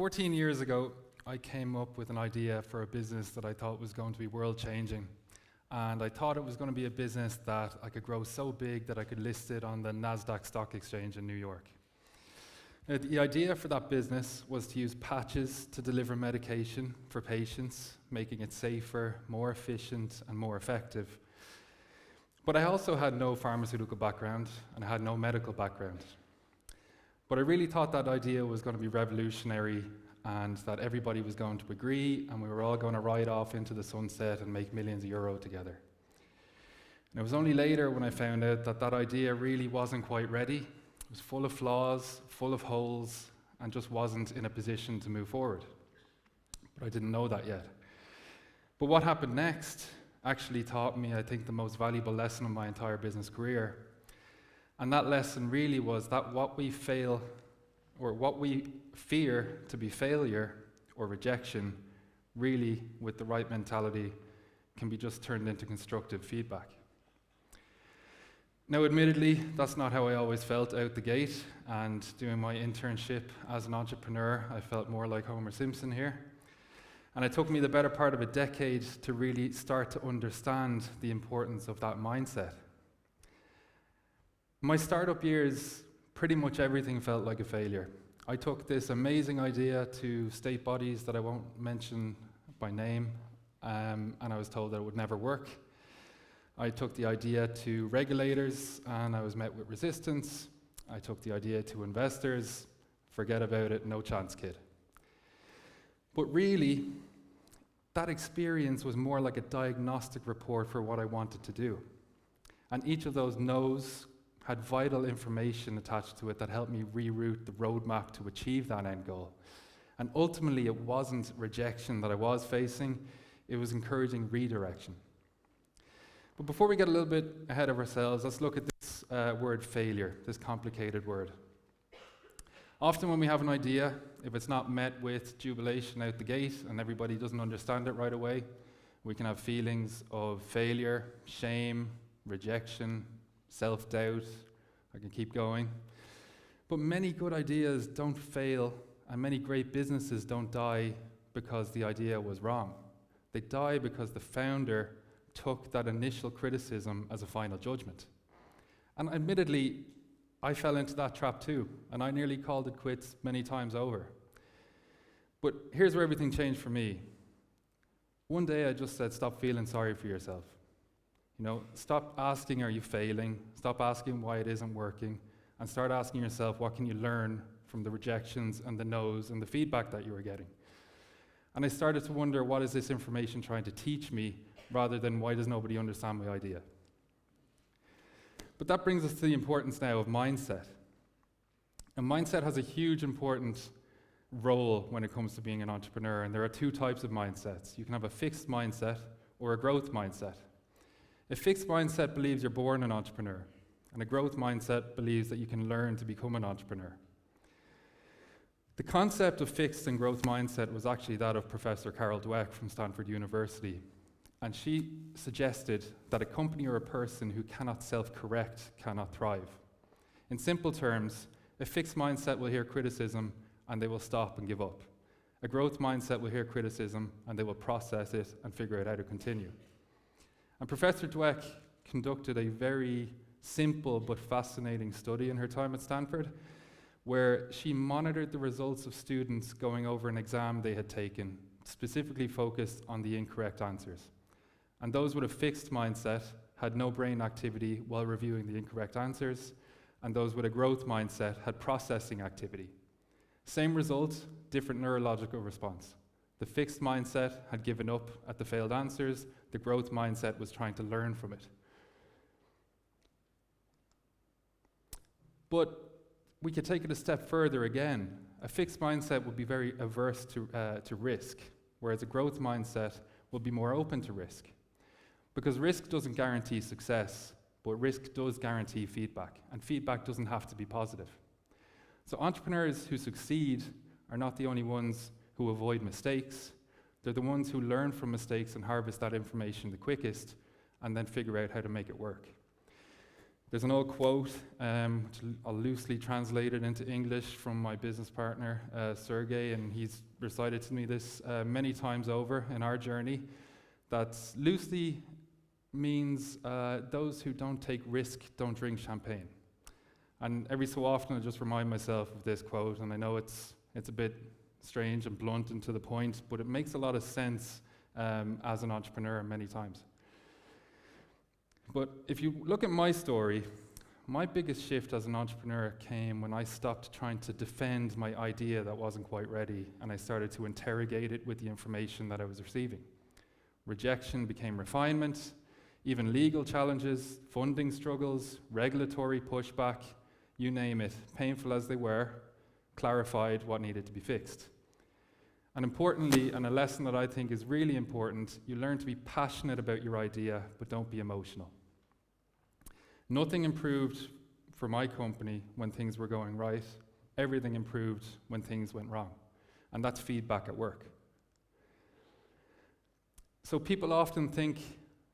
14 years ago, I came up with an idea for a business that I thought was going to be world-changing. And I thought it was going to be a business that I could grow so big that I could list it on the NASDAQ stock exchange in New York. Now, the idea for that business was to use patches to deliver medication for patients, making it safer, more efficient, and more effective. But I also had no pharmaceutical background, and I had no medical background. But I really thought that idea was going to be revolutionary and that everybody was going to agree and we were all going to ride off into the sunset and make millions of euro together. And it was only later when I found out that that idea really wasn't quite ready. It was full of flaws, full of holes, and just wasn't in a position to move forward. But I didn't know that yet. But what happened next actually taught me, I think, the most valuable lesson of my entire business career. And that lesson really was that what we fear to be failure or rejection, really, with the right mentality, can be just turned into constructive feedback. Now, admittedly, that's not how I always felt out the gate, and doing my internship as an entrepreneur, I felt more like Homer Simpson here. And it took me the better part of a decade to really start to understand the importance of that mindset. My startup years, pretty much everything felt like a failure. I took this amazing idea to state bodies that I won't mention by name, and I was told that it would never work. I took the idea to regulators, and I was met with resistance. I took the idea to investors. Forget about it, no chance, kid. But really, that experience was more like a diagnostic report for what I wanted to do. And each of those no's had vital information attached to it that helped me reroute the roadmap to achieve that end goal. And ultimately, it wasn't rejection that I was facing, it was encouraging redirection. But before we get a little bit ahead of ourselves, let's look at this word failure, this complicated word. Often when we have an idea, if it's not met with jubilation out the gate and everybody doesn't understand it right away, we can have feelings of failure, shame, rejection, self-doubt. I can keep going. But many good ideas don't fail, and many great businesses don't die because the idea was wrong. They die because the founder took that initial criticism as a final judgment. And admittedly, I fell into that trap too, and I nearly called it quits many times over. But here's where everything changed for me. One day I just said, stop feeling sorry for yourself. Stop asking, are you failing? Stop asking why it isn't working, and start asking yourself, what can you learn from the rejections and the no's and the feedback that you were getting? And I started to wonder, what is this information trying to teach me, rather than why does nobody understand my idea? But that brings us to the importance now of mindset. And mindset has a huge important role when it comes to being an entrepreneur, and there are two types of mindsets. You can have a fixed mindset or a growth mindset. A fixed mindset believes you're born an entrepreneur, and a growth mindset believes that you can learn to become an entrepreneur. The concept of fixed and growth mindset was actually that of Professor Carol Dweck from Stanford University, and she suggested that a company or a person who cannot self-correct cannot thrive. In simple terms, a fixed mindset will hear criticism and they will stop and give up. A growth mindset will hear criticism and they will process it and figure out how to continue. And Professor Dweck conducted a very simple but fascinating study in her time at Stanford, where she monitored the results of students going over an exam they had taken, specifically focused on the incorrect answers. And those with a fixed mindset had no brain activity while reviewing the incorrect answers, and those with a growth mindset had processing activity. Same result, different neurological response. The fixed mindset had given up at the failed answers. The growth mindset was trying to learn from it. But we could take it a step further again. A fixed mindset would be very averse to risk, whereas a growth mindset will be more open to risk. Because risk doesn't guarantee success, but risk does guarantee feedback, and feedback doesn't have to be positive. So entrepreneurs who succeed are not the only ones who avoid mistakes. They're the ones who learn from mistakes and harvest that information the quickest, and then figure out how to make it work. There's an old quote, which I'll loosely translate it into English from my business partner, Sergey, and he's recited to me this many times over in our journey, that loosely means those who don't take risk don't drink champagne. And every so often I just remind myself of this quote, and I know it's a bit strange and blunt and to the point, but it makes a lot of sense as an entrepreneur many times. But if you look at my story, my biggest shift as an entrepreneur came when I stopped trying to defend my idea that wasn't quite ready, and I started to interrogate it with the information that I was receiving. Rejection became refinement, even legal challenges, funding struggles, regulatory pushback, you name it, painful as they were, clarified what needed to be fixed. And importantly, and a lesson that I think is really important, you learn to be passionate about your idea, but don't be emotional. Nothing improved for my company when things were going right. Everything improved when things went wrong. And that's feedback at work. So people often think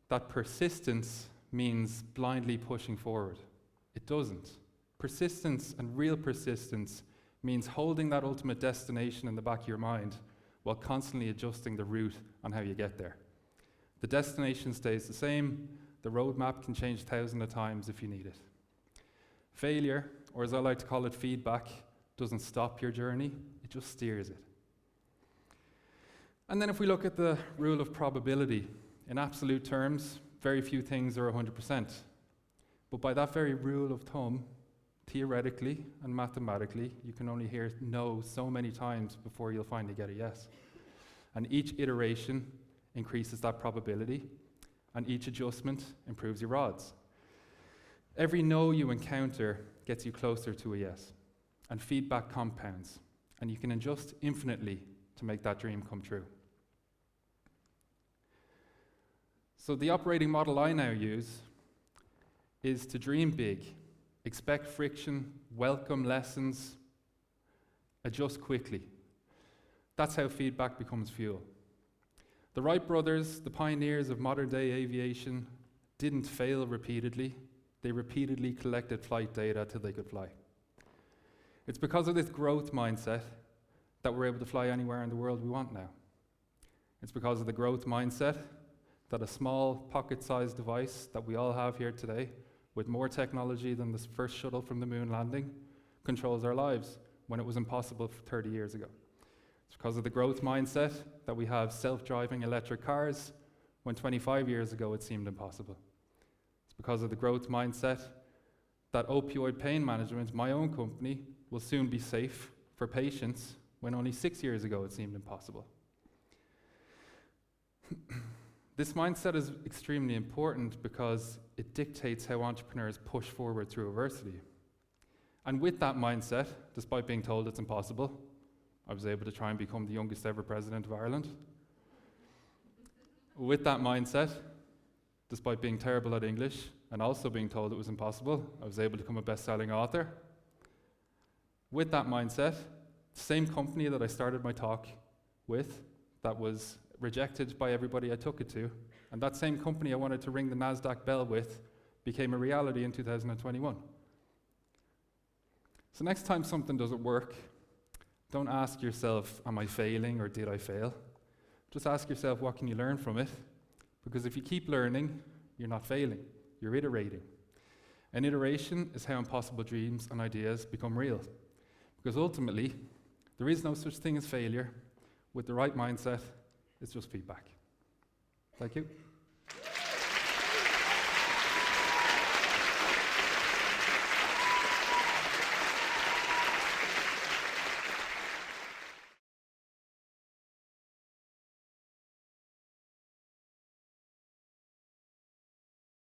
that persistence means blindly pushing forward. It doesn't. Persistence, and real persistence, means holding that ultimate destination in the back of your mind while constantly adjusting the route on how you get there. The destination stays the same. The roadmap can change 1,000 times if you need it. Failure, or as I like to call it, feedback, doesn't stop your journey, it just steers it. And then if we look at the rule of probability, in absolute terms, very few things are 100%. But by that very rule of thumb, theoretically and mathematically, you can only hear no so many times before you'll finally get a yes. And each iteration increases that probability, and each adjustment improves your odds. Every no you encounter gets you closer to a yes, and feedback compounds, and you can adjust infinitely to make that dream come true. So the operating model I now use is to dream big, expect friction, welcome lessons, adjust quickly. That's how feedback becomes fuel. The Wright brothers, the pioneers of modern-day aviation, didn't fail repeatedly. They repeatedly collected flight data till they could fly. It's because of this growth mindset that we're able to fly anywhere in the world we want now. It's because of the growth mindset that a small pocket-sized device that we all have here today, with more technology than the first shuttle from the moon landing, controls our lives when it was impossible 30 years ago. It's because of the growth mindset that we have self-driving electric cars when 25 years ago it seemed impossible. It's because of the growth mindset that opioid pain management, my own company, will soon be safe for patients when only 6 years ago it seemed impossible. This mindset is extremely important because it dictates how entrepreneurs push forward through adversity. And with that mindset, despite being told it's impossible, I was able to try and become the youngest ever president of Ireland. With that mindset, despite being terrible at English and also being told it was impossible, I was able to become a best-selling author. With that mindset, the same company that I started my talk with, that was rejected by everybody I took it to, and that same company I wanted to ring the NASDAQ bell with, became a reality in 2021. So next time something doesn't work, don't ask yourself, am I failing or did I fail? Just ask yourself, what can you learn from it? Because if you keep learning, you're not failing, you're iterating. And iteration is how impossible dreams and ideas become real. Because ultimately, there is no such thing as failure. With the right mindset, it's just feedback. Thank you.